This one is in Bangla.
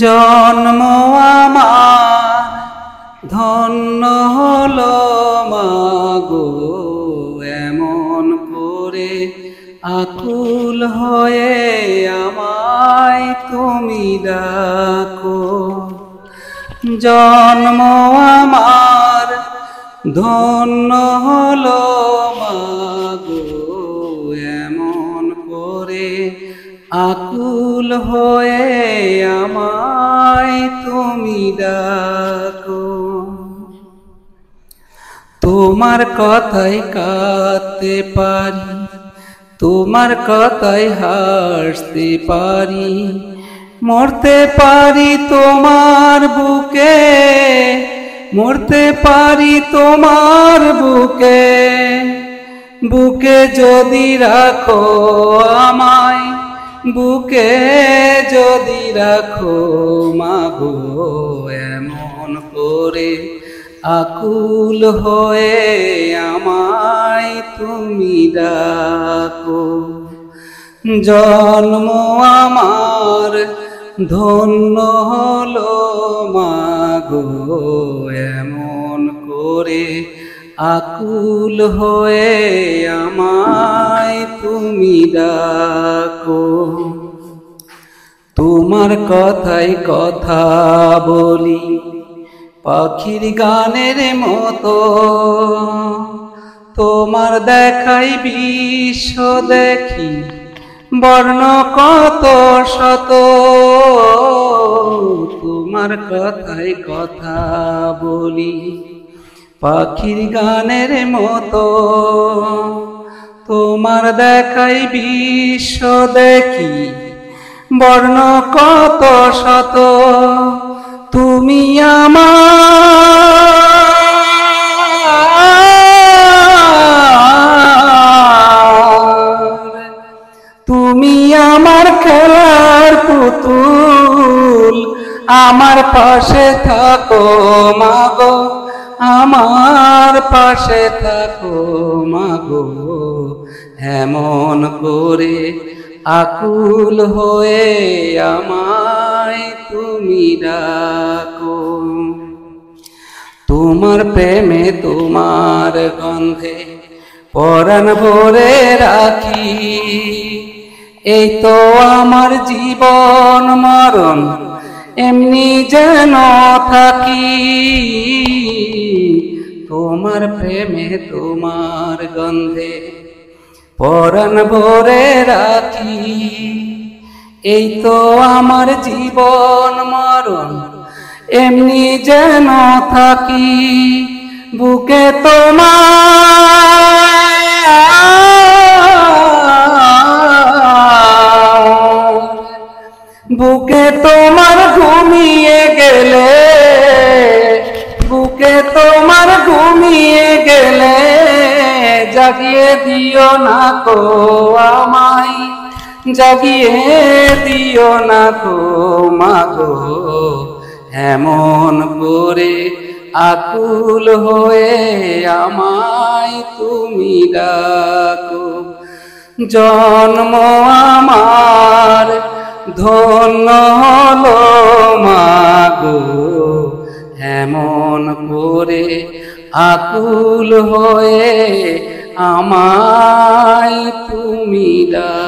জন্ম আমার ধন্য হলো মাগো, এমন করে আকুল হয়ে আমায় তুমি ডাকো। জন্ম আমার ধন্য হলো মাগো, এমন করে আকুল হয়ে আমায় তুমি ডাকো। তোমার কথায় কাঁদতে পারি, তোমার কথায় হাসতে পারি, মরতে পারি তোমার বুকে, মরতে পারি তোমার বুকে। বুকে যদি রাখো আমায়, বুকে যদি রাখো মাগো, এমন করে আকুল হয়ে আমায় তুমি ডাকো। জন্ম আমার ধন্য হলো মাগো, এমন করে আকুল হয়ে আমায় তুমি ডাকো। তোমার কথায় কথা বলি পাখির গানের মতো, তোমার দেখাই বিশ্ব দেখি বর্ণ কত শত। তোমার কথায় কথা বলি পাখির গানের মতো, তোমার দেখাই বিশ্ব দেখি বর্ণ কত শত। তুমি আমার খেলার পুতুল, আমার পাশে থাকো মাগো, আমার পাশে থাকো মাগো, এমন করে আকুল হয়ে আমায় তুমি ডাকো। তোমার প্রেমে তোমার গন্ধে পরাণ ভরে রাখি, এই তো আমার জীবন মরণ এমনি যেন থাকি। তোমার প্রেমে তোমার গন্ধে পরাণ ভরে রাখি, এই তো আমার জীবন মরণ এমনি যেন থাকি। বুকে তোমার ঘুমিয়ে গেলে, বুকে তোমার ঘুমিয়ে গেলে জাগিয়ে দিও না কো আমায়, জাগিয়ে দিও না কো মাগো, এমন করে আকুল হয়ে আমায় তুমি ডাকো। জন্ম আমার ধন্য হলো মাগো, এমন করে আকুল হয়ে আমায় তুমি ডাকো।